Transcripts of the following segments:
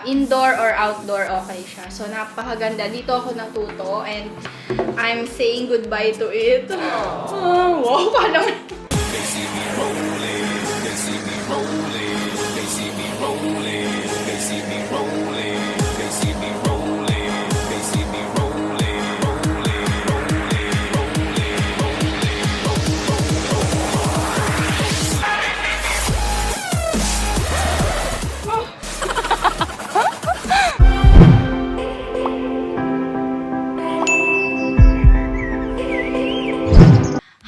Indoor or outdoor, okay siya. So, napakaganda. Dito ako natuto and I'm saying goodbye to it. Oh, wow, paano? They see me rolling, they see me rolling, they see me rolling, they see me rolling, they see me rolling, they see me rolling, rolling, rolling, rolling,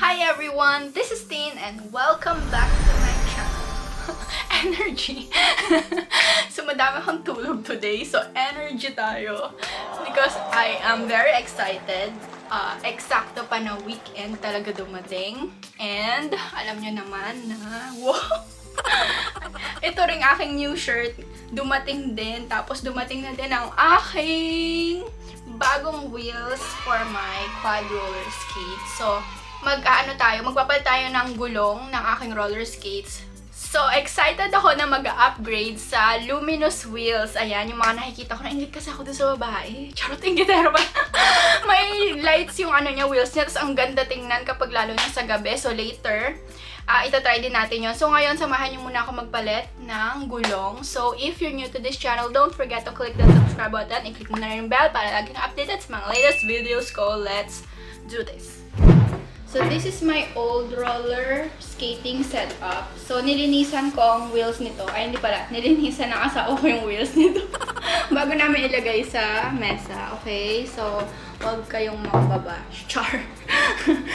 Hi everyone, this is Tine and welcome back to my channel. Energy. So madami akong tulog today, so energy tayo. Because I am very excited. Eksakto pa na weekend talaga dumating. And alam nyo naman na, wow! Ito ring aking new shirt, dumating din. Tapos dumating na din ang aking bagong wheels for my quad roller skates. So, magpapalit tayo ng gulong ng aking roller skates. So, excited ako na mag-upgrade sa luminous wheels. Ayan, yung mga nakikita ko, naingit kasi ako doon sa babae. Charot, ingitero ba? May lights yung wheels niya. Tapos ang ganda tingnan kapag lalo na sa gabi. So, later, itatry din natin yun. So, ngayon, samahan niyo muna ako magpalit ng gulong. So, if you're new to this channel, don't forget to click the subscribe button. I-click mo na rin yung bell para laging updated sa mga latest videos ko. Let's do this! So, this is my old roller skating setup. So, nilinisan ko ang wheels nito. Ay, hindi pala. Nilinisan ng asawa ko yung wheels nito. Bago namin ilagay sa mesa. Okay? So, huwag kayong magbabash. Char.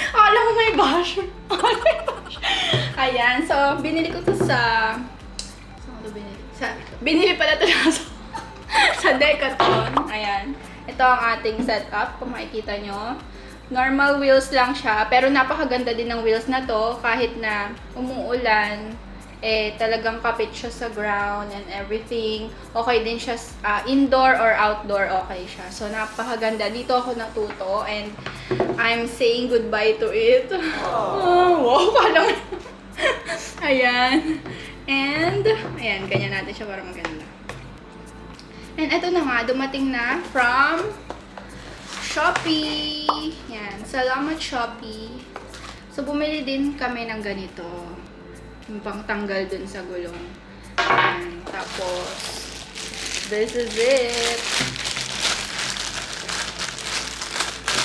Akala mo may bash. Ayan. So, binili ko to sa... Saan ko to binili? Binili pala to sa Decathlon. Ayan. Ito ang ating setup. Kung makikita nyo. Normal wheels lang siya, pero napakaganda din ng wheels na to. Kahit na umuulan, talagang kapit siya sa ground and everything. Okay din siya, indoor or outdoor, okay siya. So, napakaganda. Dito ako natuto and I'm saying goodbye to it. Oh, wow, paano? Ayan. And, ayan, ganyan natin siya para maganda. And ito na nga, dumating na from Shopee! Yan. Salamat, Shopee. So, bumili din kami ng ganito. Yung pangtanggal dun sa gulong. Yan. Tapos, this is it.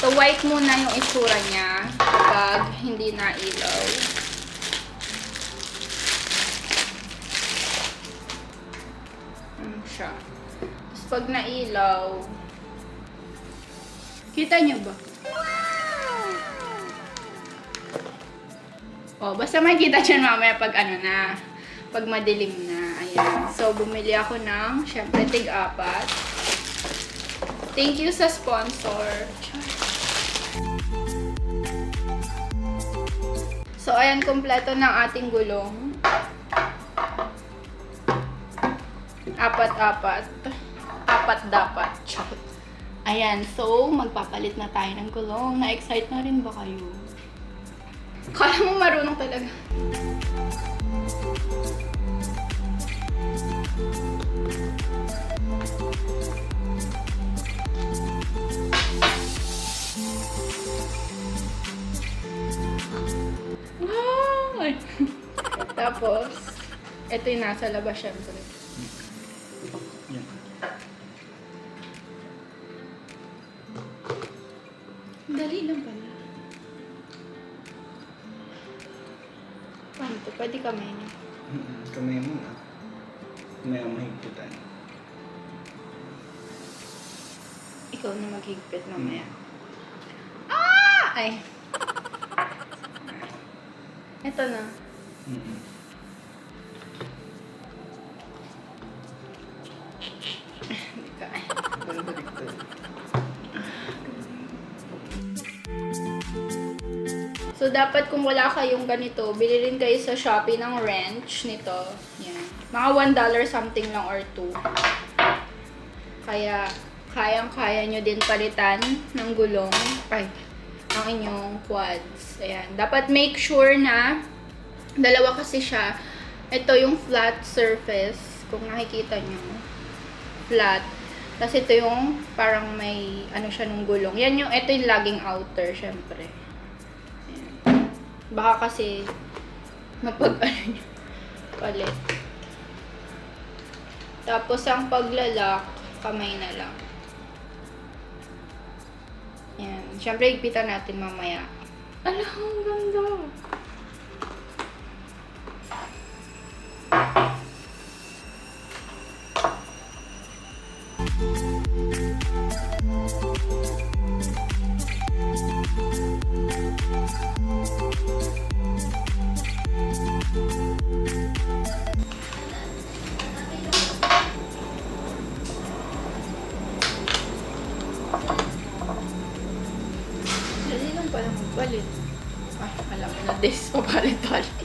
So, white muna yung itsura niya kapag hindi na ilaw. Siya. Tapos, pag nailaw, kita niyo ba? Oh, basta makikita dyan mamaya pag pag madilim na. Ayan. So, bumili ako ng, syempre, tig-apat. Thank you sa sponsor. So, ayan, kompleto ng ating gulong. Apat-apat. Apat dapat. Chot. Ayan, so, magpapalit na tayo ng gulong. Na-excite na rin ba kayo? Kala mo marunong talaga. Wow! Tapos, ito yung nasa labas, syempre. Dali lang pala. Paano to? Pwede kamay niyo. Kamay mo na. Kamay ang mahigpitan. Ikaw na maghigpit mamaya. Ah! Ay. Ito na. Hindi ka. So, dapat kung wala kayong ganito, bili rin kayo sa Shopee ng wrench nito. Yan. Mga $1 something lang or 2. Kaya, kayang-kaya nyo din palitan ng gulong. Ay, ang inyong quads. Ayan. Dapat make sure na, dalawa kasi siya. Ito yung flat surface. Kung nakikita nyo. flat. Tapos ito yung parang may ano siya nung gulong. Ito yung laging outer, syempre. Ayan. Baka kasi palit. Tapos ang paglalak, kamay na lang. Yan. Syempre, igpitan natin mamaya. Ala, ang ganda! Dali lang pala magpalit. Ay, alam mo na this. Papalit-palit.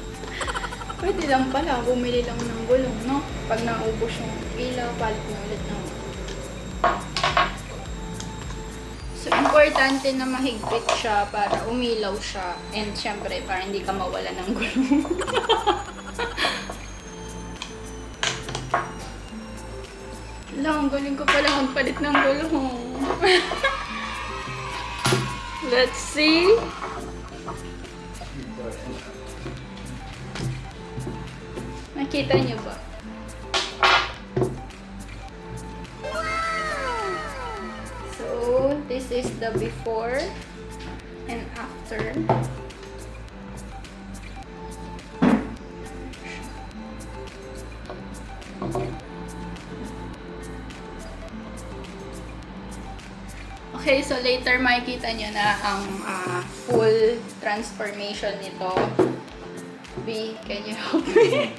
Pwede lang pala. Bumili lang ng gulong, no? Pag naubos yung ilaw, palit mo ulit ng... So, importante na mahigpit siya para umilaw siya. And syempre, para hindi ka mawala ng gulong. Lang, galing ko pala magpalit ng gulong. Let's see. Nakita niyo ba? So, this is the before and after. Okay, so later makikita nyo na ang full transformation nito. B, can you help me?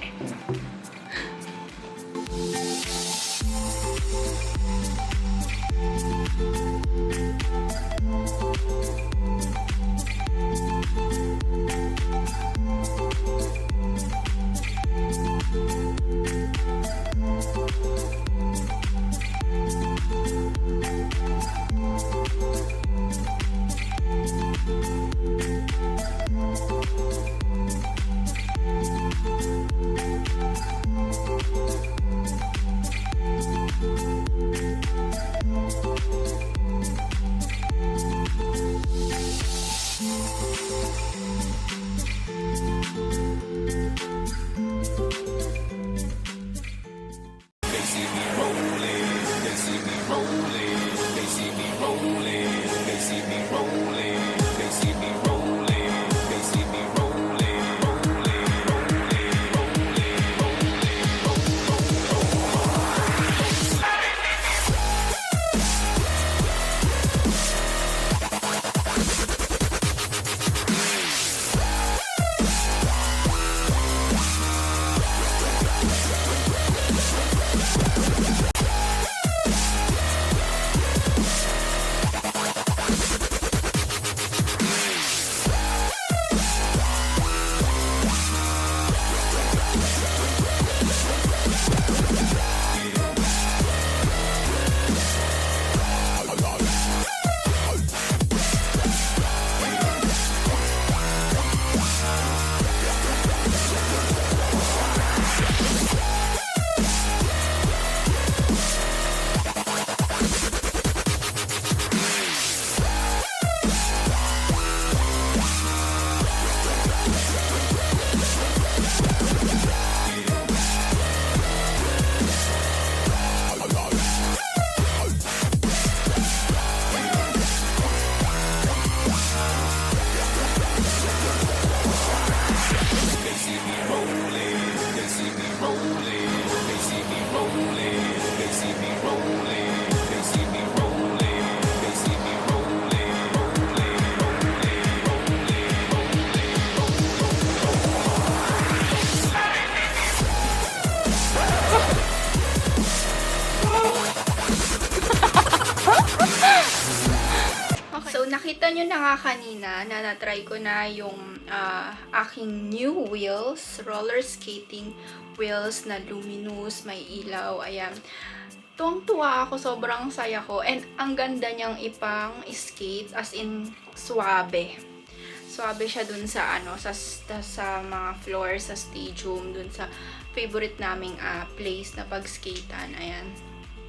They see me rolling, they see me rolling, they see me rolling, they see me rolling, they see me rolling, they see me rolling, rolling, nakita nyo na nga kanina na na-try ko na yung aking new wheels, roller skating wheels na luminous, may ilaw, ayan. Tuwang-tuwa ako, sobrang saya ko, and ang ganda niyang ipang-skate, as in, suabe. Suabe siya dun sa, sa mga floor, sa stadium, dun sa favorite naming place na pag-skatean, ayan.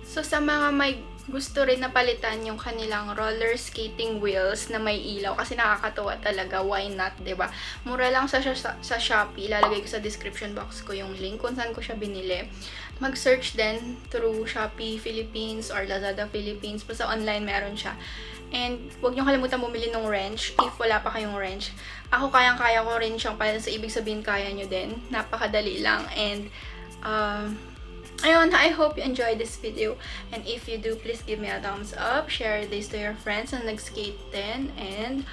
So, sa mga may gusto rin na palitan yung kanilang roller skating wheels na may ilaw kasi nakakatuwa talaga, why not, 'di ba? Mura lang sa Shopee. Ilalagay ko sa description box ko yung link kung saan ko siya binili. Mag-search din through Shopee Philippines or Lazada Philippines. Basta online meron siya. And huwag niyo kalimutan bumili ng wrench if wala pa kayong wrench. Ako kayang-kaya ko rin siyang palitan, so ibig sabihin kaya nyo din. Napakadali lang. And ayun, I hope you enjoyed this video. And if you do, please give me a thumbs up. Share this to your friends na nag-skate din. And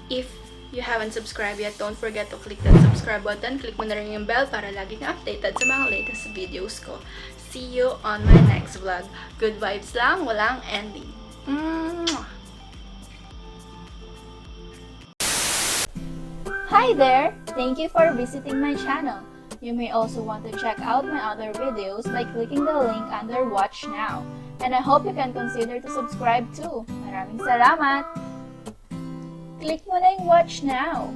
if you haven't subscribed yet, don't forget to click that subscribe button. Click mo na rin yung bell para lagi kang updated sa mga latest videos ko. See you on my next vlog. Good vibes lang, walang ending. Hi there! Thank you for visiting my channel. You may also want to check out my other videos by clicking the link under Watch Now. And I hope you can consider to subscribe too. Maraming salamat! Click mo na yung Watch Now.